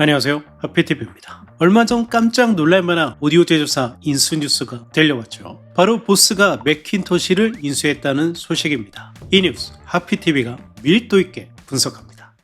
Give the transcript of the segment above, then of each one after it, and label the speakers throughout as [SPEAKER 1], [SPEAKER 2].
[SPEAKER 1] 안녕하세요, 하피TV입니다. 얼마 전 깜짝 놀랄만한 오디오 제조사 인수 뉴스가 들려왔죠. 바로 보스가 맥킨토시를 인수했다는 소식입니다. 이 뉴스 하피TV가 밀도 있게 분석합니다.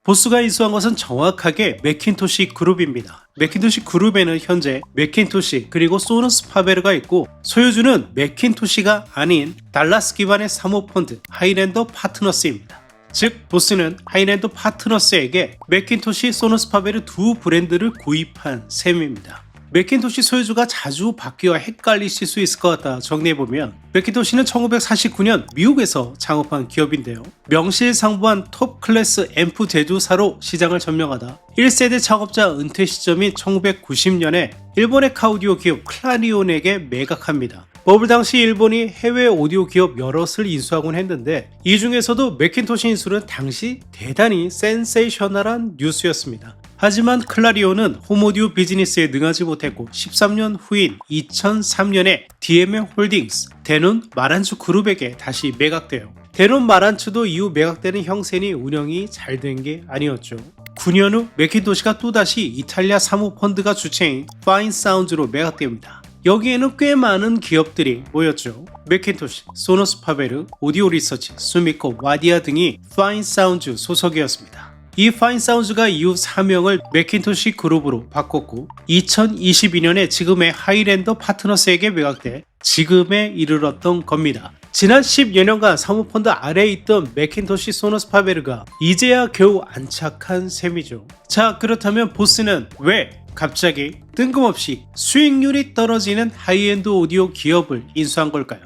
[SPEAKER 1] 보스가 인수한 것은 정확하게 맥킨토시 그룹입니다. 맥킨토시 그룹에는 현재 맥킨토시 그리고 소너스 파베르가 있고, 소유주는 맥킨토시가 아닌 달라스 기반의 사모펀드 하이랜더 파트너스입니다. 즉 보스는 하이랜더 파트너스에게 맥킨토시, 소너스 파베르 두 브랜드를 구입한 셈입니다. 맥킨토시 소유주가 자주 바뀌어 헷갈리실 수 있을 것 같다 정리해보면, 맥킨토시는 1949년 미국에서 창업한 기업인데요. 명실상부한 톱 클래스 앰프 제조사로 시장을 점령하다 1세대 창업자 은퇴 시점인 1990년에 일본의 카오디오 기업 클라리온에게 매각합니다. 버블 당시 일본이 해외 오디오 기업 여럿을 인수하곤 했는데, 이 중에서도 맥킨토시 인수는 당시 대단히 센세이셔널한 뉴스였습니다. 하지만 클라리온은 홈오디오 비즈니스에 능하지 못했고 13년 후인 2003년에 DMM 홀딩스, 대논 마란츠 그룹에게 다시 매각돼요. 대논 마란츠도 이후 매각되는 형세니 운영이 잘 된 게 아니었죠. 9년 후 맥킨토시가 또다시 이탈리아 사모펀드가 주체인 파인 사운즈로 매각됩니다. 여기에는 꽤 많은 기업들이 모였죠. 맥킨토시, 소너스 파베르, 오디오 리서치, 수미코, 와디아 등이 파인 사운즈 소속이었습니다. 이 파인 사운즈가 이후 사명을 맥킨토시 그룹으로 바꿨고 2022년에 지금의 하이랜더 파트너스에게 매각돼 지금에 이르렀던 겁니다. 지난 10여 년간 사모펀드 아래에 있던 맥킨토시, 소너스 파베르가 이제야 겨우 안착한 셈이죠. 자, 그렇다면 보스는 왜 갑자기 뜬금없이 수익률이 떨어지는 하이엔드 오디오 기업을 인수한 걸까요?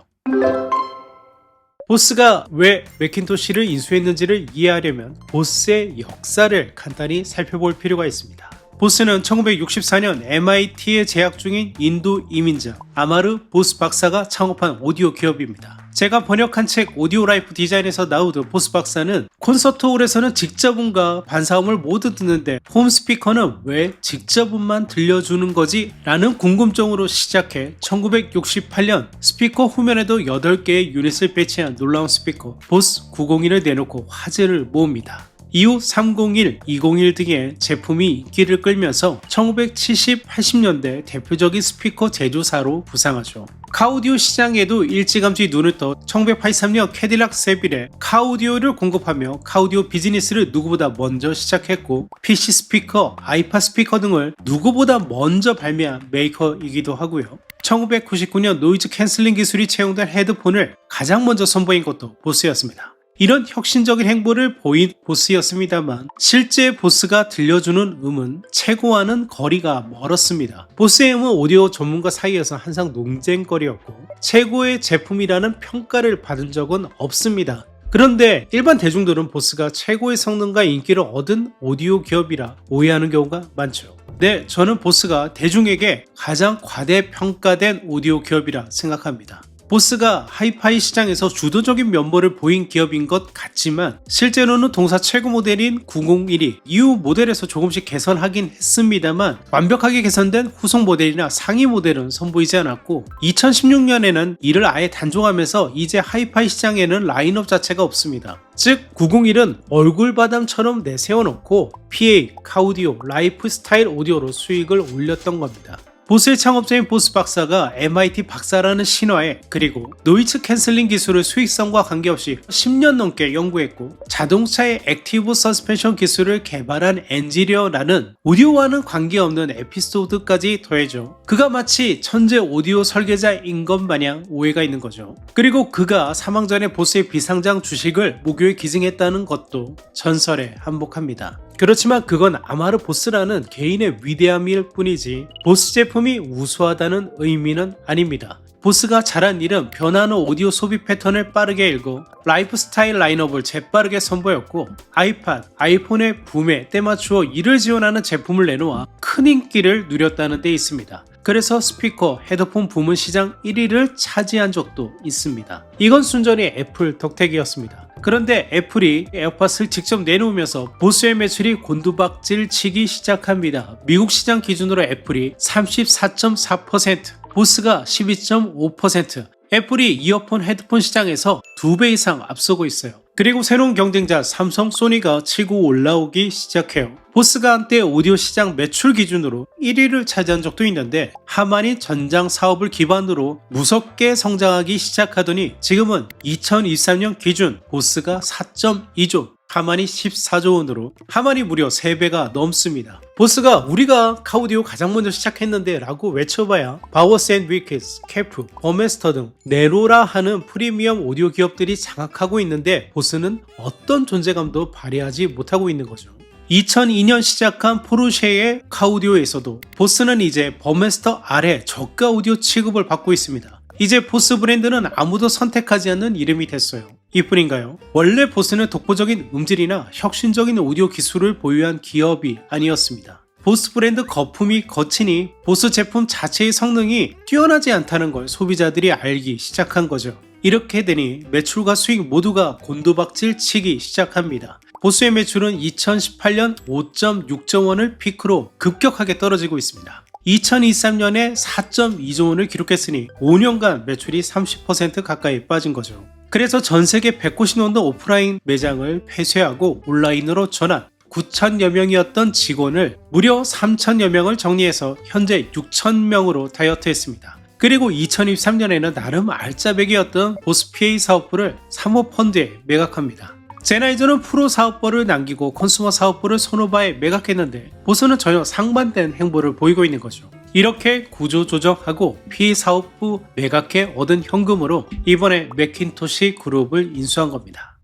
[SPEAKER 1] 보스가 왜 맥킨토시를 인수했는지를 이해하려면 보스의 역사를 간단히 살펴볼 필요가 있습니다. 보스는 1964년 MIT에 재학 중인 인도 이민자 아마르 보스 박사가 창업한 오디오 기업입니다. 제가 번역한 책 오디오 라이프 디자인에서 나오던 보스 박사는 콘서트홀에서는 직접음과 반사음을 모두 듣는데 홈 스피커는 왜 직접음만 들려주는 거지? 라는 궁금증으로 시작해 1968년 스피커 후면에도 8개의 유닛을 배치한 놀라운 스피커 보스 901을 내놓고 화제를 모읍니다. 이후 301, 201 등의 제품이 인기를 끌면서 1970, 80년대 대표적인 스피커 제조사로 부상하죠. 카오디오 시장에도 일찌감치 눈을 떠 1983년 캐딜락 세빌에 카오디오를 공급하며 카오디오 비즈니스를 누구보다 먼저 시작했고, PC 스피커, 아이팟 스피커 등을 누구보다 먼저 발매한 메이커이기도 하고요. 1999년 노이즈 캔슬링 기술이 채용된 헤드폰을 가장 먼저 선보인 것도 보스였습니다. 이런 혁신적인 행보를 보인 보스였습니다만, 실제 보스가 들려주는 음은 최고와는 거리가 멀었습니다. 보스의 음은 오디오 전문가 사이에서 항상 논쟁거리였고 최고의 제품이라는 평가를 받은 적은 없습니다. 그런데 일반 대중들은 보스가 최고의 성능과 인기를 얻은 오디오 기업이라 오해하는 경우가 많죠. 네, 저는 보스가 대중에게 가장 과대평가된 오디오 기업이라 생각합니다. 보스가 하이파이 시장에서 주도적인 면모를 보인 기업인 것 같지만 실제로는 동사 최고 모델인 901이 이후 모델에서 조금씩 개선하긴 했습니다만, 완벽하게 개선된 후속 모델이나 상위 모델은 선보이지 않았고 2016년에는 이를 아예 단종하면서 이제 하이파이 시장에는 라인업 자체가 없습니다. 즉 901은 얼굴바담처럼 내세워놓고 PA, 카오디오, 라이프 스타일 오디오로 수익을 올렸던 겁니다. 보스의 창업자인 보스 박사가 MIT 박사라는 신화에, 그리고 노이즈 캔슬링 기술을 수익성과 관계없이 10년 넘게 연구했고 자동차의 액티브 서스펜션 기술을 개발한 엔지니어라는 오디오와는 관계없는 에피소드까지 더해져 그가 마치 천재 오디오 설계자인 것 마냥 오해가 있는 거죠. 그리고 그가 사망 전에 보스의 비상장 주식을 무교에 기증했다는 것도 전설에 한몫합니다. 그렇지만 그건 아마르 보스라는 개인의 위대함일 뿐이지 보스 제품이 우수하다는 의미는 아닙니다. 보스가 잘한 일은 변화하는 오디오 소비 패턴을 빠르게 읽고 라이프 스타일 라인업을 재빠르게 선보였고, 아이팟, 아이폰의 붐에 때맞추어 이를 지원하는 제품을 내놓아 큰 인기를 누렸다는 데 있습니다. 그래서 스피커, 헤드폰 부문 시장 1위를 차지한 적도 있습니다. 이건 순전히 애플 덕택이었습니다. 그런데 애플이 에어팟을 직접 내놓으면서 보스의 매출이 곤두박질 치기 시작합니다. 미국 시장 기준으로 애플이 34.4%, 보스가 12.5%, 애플이 이어폰, 헤드폰 시장에서 2배 이상 앞서고 있어요. 그리고 새로운 경쟁자 삼성, 소니가 치고 올라오기 시작해요. 보스가 한때 오디오 시장 매출 기준으로 1위를 차지한 적도 있는데 하만이 전장 사업을 기반으로 무섭게 성장하기 시작하더니 지금은 2023년 기준 보스가 4.2조, 하만이 14조 원으로 하만이 무려 3배가 넘습니다. 보스가 우리가 카오디오 가장 먼저 시작했는데 라고 외쳐봐야 바워스 앤 위키스, 캐프, 버메스터 등 네로라 하는 프리미엄 오디오 기업들이 장악하고 있는데 보스는 어떤 존재감도 발휘하지 못하고 있는 거죠. 2002년 시작한 포르쉐의 카오디오에서도 보스는 이제 버메스터 아래 저가 오디오 취급을 받고 있습니다. 이제 보스 브랜드는 아무도 선택하지 않는 이름이 됐어요. 이뿐인가요? 원래 보스는 독보적인 음질이나 혁신적인 오디오 기술을 보유한 기업이 아니었습니다. 보스 브랜드 거품이 거치니 보스 제품 자체의 성능이 뛰어나지 않다는 걸 소비자들이 알기 시작한 거죠. 이렇게 되니 매출과 수익 모두가 곤두박질 치기 시작합니다. 보스의 매출은 2018년 5.6조 원을 피크로 급격하게 떨어지고 있습니다. 2023년에 4.2조 원을 기록했으니 5년간 매출이 30% 가까이 빠진 거죠. 그래서 전세계 100곳이 넘는 오프라인 매장을 폐쇄하고 온라인으로 전환, 9,000여 명이었던 직원을 무려 3,000여 명을 정리해서 현재 6,000명으로 다이어트했습니다. 그리고 2023년에는 나름 알짜배기였던 보스 PA 사업부를 사모펀드에 매각합니다. 제나이저는 프로 사업부를 남기고 컨슈머 사업부를 소노바에 매각했는데 보스는 전혀 상반된 행보를 보이고 있는 거죠. 이렇게 구조 조정하고 PA 사업부 매각해 얻은 현금으로 이번에 맥킨토시 그룹을 인수한 겁니다.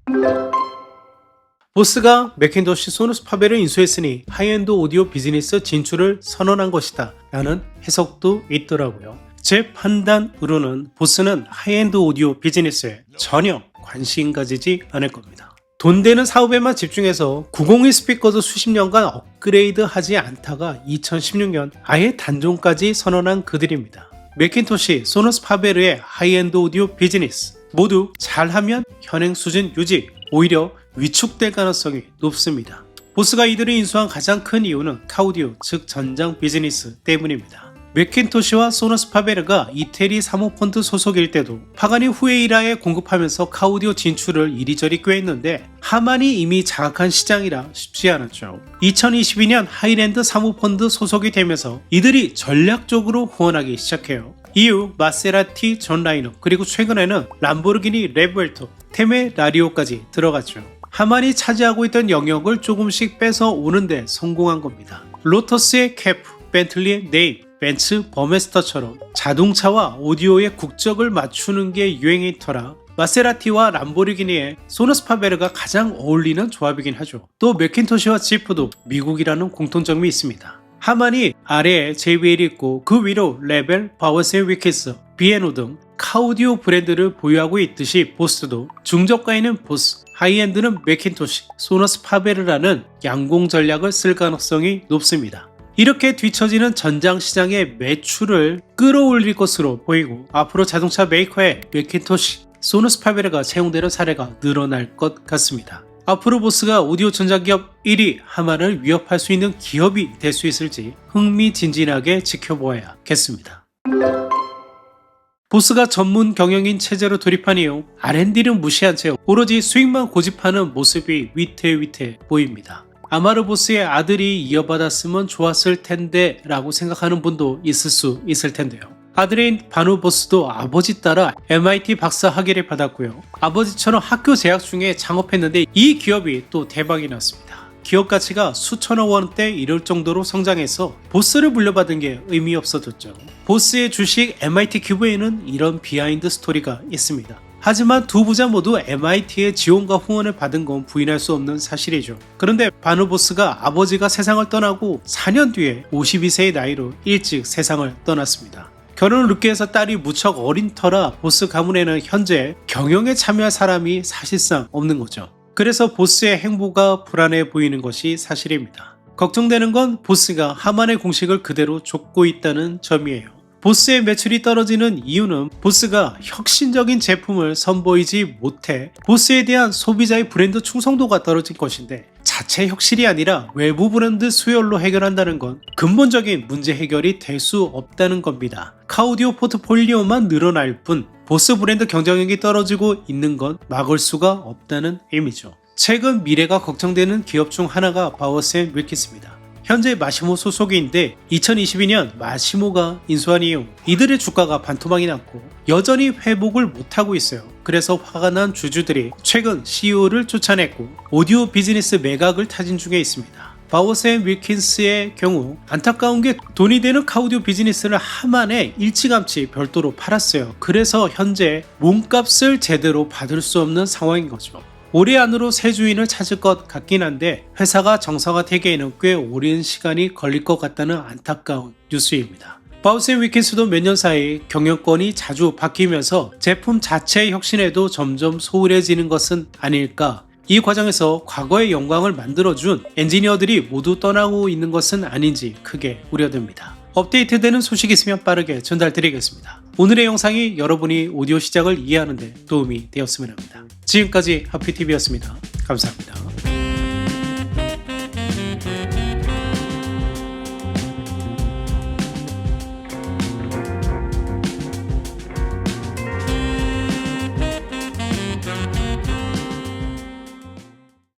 [SPEAKER 1] 보스가 맥킨토시 소누스 파벨을 인수했으니 하이엔드 오디오 비즈니스 진출을 선언한 것이다 라는 해석도 있더라고요. 제 판단으로는 보스는 하이엔드 오디오 비즈니스에 전혀 관심 가지지 않을 겁니다. 돈 되는 사업에만 집중해서 901 스피커도 수십 년간 업그레이드 하지 않다가 2016년 아예 단종까지 선언한 그들입니다. 맥킨토시, 소누스 파베르의 하이엔드 오디오 비즈니스 모두 잘하면 현행 수준 유지, 오히려 위축될 가능성이 높습니다. 보스가 이들을 인수한 가장 큰 이유는 카오디오, 즉 전장 비즈니스 때문입니다. 맥킨토시와 소누스 파베르가 이태리 사모펀드 소속일 때도 파가니 후에이라에 공급하면서 카오디오 진출을 이리저리 꾀했는데 하만이 이미 장악한 시장이라 쉽지 않았죠. 2022년 하이랜드 사모펀드 소속이 되면서 이들이 전략적으로 후원하기 시작해요. 이후 마세라티 전 라이너 그리고 최근에는 람보르기니 레베르토, 테메라리오까지 들어갔죠. 하만이 차지하고 있던 영역을 조금씩 뺏어 오는데 성공한 겁니다. 로터스의 캐프, 벤틀리의 네임, 벤츠, 버메스터처럼 자동차와 오디오의 국적을 맞추는 게 유행이더라. 마세라티와 람보르기니의 소누스 파베르가 가장 어울리는 조합이긴 하죠. 또 맥킨토시와 지프도 미국이라는 공통점이 있습니다. 하만이 아래에 JBL이 있고 그 위로 레벨, 바워스 앤 위키스, 비에노 등 카오디오 브랜드를 보유하고 있듯이 보스도 중저가에는 보스, 하이엔드는 맥킨토시, 소누스 파베르라는 양공 전략을 쓸 가능성이 높습니다. 이렇게 뒤처지는 전장 시장의 매출을 끌어올릴 것으로 보이고 앞으로 자동차 메이커의 맥킨토시, 소누스 파베르가 채용되는 사례가 늘어날 것 같습니다. 앞으로 보스가 오디오 전자기업 1위 하만을 위협할 수 있는 기업이 될 수 있을지 흥미진진하게 지켜보아야겠습니다. 보스가 전문 경영인 체제로 돌입한 이후 R&D를 무시한 채 오로지 수익만 고집하는 모습이 위태위태 보입니다. 아마르 보스의 아들이 이어받았으면 좋았을 텐데 라고 생각하는 분도 있을 수 있을 텐데요. 아들인 바누 보스도 아버지 따라 MIT 박사 학위를 받았고요. 아버지처럼 학교 재학 중에 창업했는데 이 기업이 또 대박이 났습니다. 기업 가치가 수천억 원대 이를 정도로 성장해서 보스를 물려받은 게 의미 없어졌죠. 보스의 주식 MIT 큐브에는 이런 비하인드 스토리가 있습니다. 하지만 두 부자 모두 MIT의 지원과 후원을 받은 건 부인할 수 없는 사실이죠. 그런데 바누 보스가 아버지가 세상을 떠나고 4년 뒤에 52세의 나이로 일찍 세상을 떠났습니다. 결혼을 늦게 해서 딸이 무척 어린 터라 보스 가문에는 현재 경영에 참여할 사람이 사실상 없는 거죠. 그래서 보스의 행보가 불안해 보이는 것이 사실입니다. 걱정되는 건 보스가 하만의 공식을 그대로 좇고 있다는 점이에요. 보스의 매출이 떨어지는 이유는 보스가 혁신적인 제품을 선보이지 못해 보스에 대한 소비자의 브랜드 충성도가 떨어진 것인데 자체 혁신이 아니라 외부 브랜드 수혈로 해결한다는 건 근본적인 문제 해결이 될 수 없다는 겁니다. 카오디오 포트폴리오만 늘어날 뿐 보스 브랜드 경쟁력이 떨어지고 있는 건 막을 수가 없다는 의미죠. 최근 미래가 걱정되는 기업 중 하나가 바우어스 & 윌킨스입니다. 현재 마시모 소속인데 2022년 마시모가 인수한 이후 이들의 주가가 반토막이 났고 여전히 회복을 못하고 있어요. 그래서 화가 난 주주들이 최근 CEO를 쫓아냈고 오디오 비즈니스 매각을 타진 중에 있습니다. 바우어스 & 윌킨스의 경우 안타까운 게 돈이 되는 카오디오 비즈니스를 하만에 일찌감치 별도로 팔았어요. 그래서 현재 몸값을 제대로 받을 수 없는 상황인 거죠. 올해 안으로 새 주인을 찾을 것 같긴 한데 회사가 정상화되기에는 꽤 오랜 시간이 걸릴 것 같다는 안타까운 뉴스입니다. 바우어스 & 윌킨스도 몇 년 사이 경영권이 자주 바뀌면서 제품 자체의 혁신에도 점점 소홀해지는 것은 아닐까. 이 과정에서 과거의 영광을 만들어준 엔지니어들이 모두 떠나고 있는 것은 아닌지 크게 우려됩니다. 업데이트되는 소식이 있으면 빠르게 전달드리겠습니다. 오늘의 영상이 여러분이 오디오 시작을 이해하는 데 도움이 되었으면 합니다. 지금까지 하피TV였습니다. 감사합니다.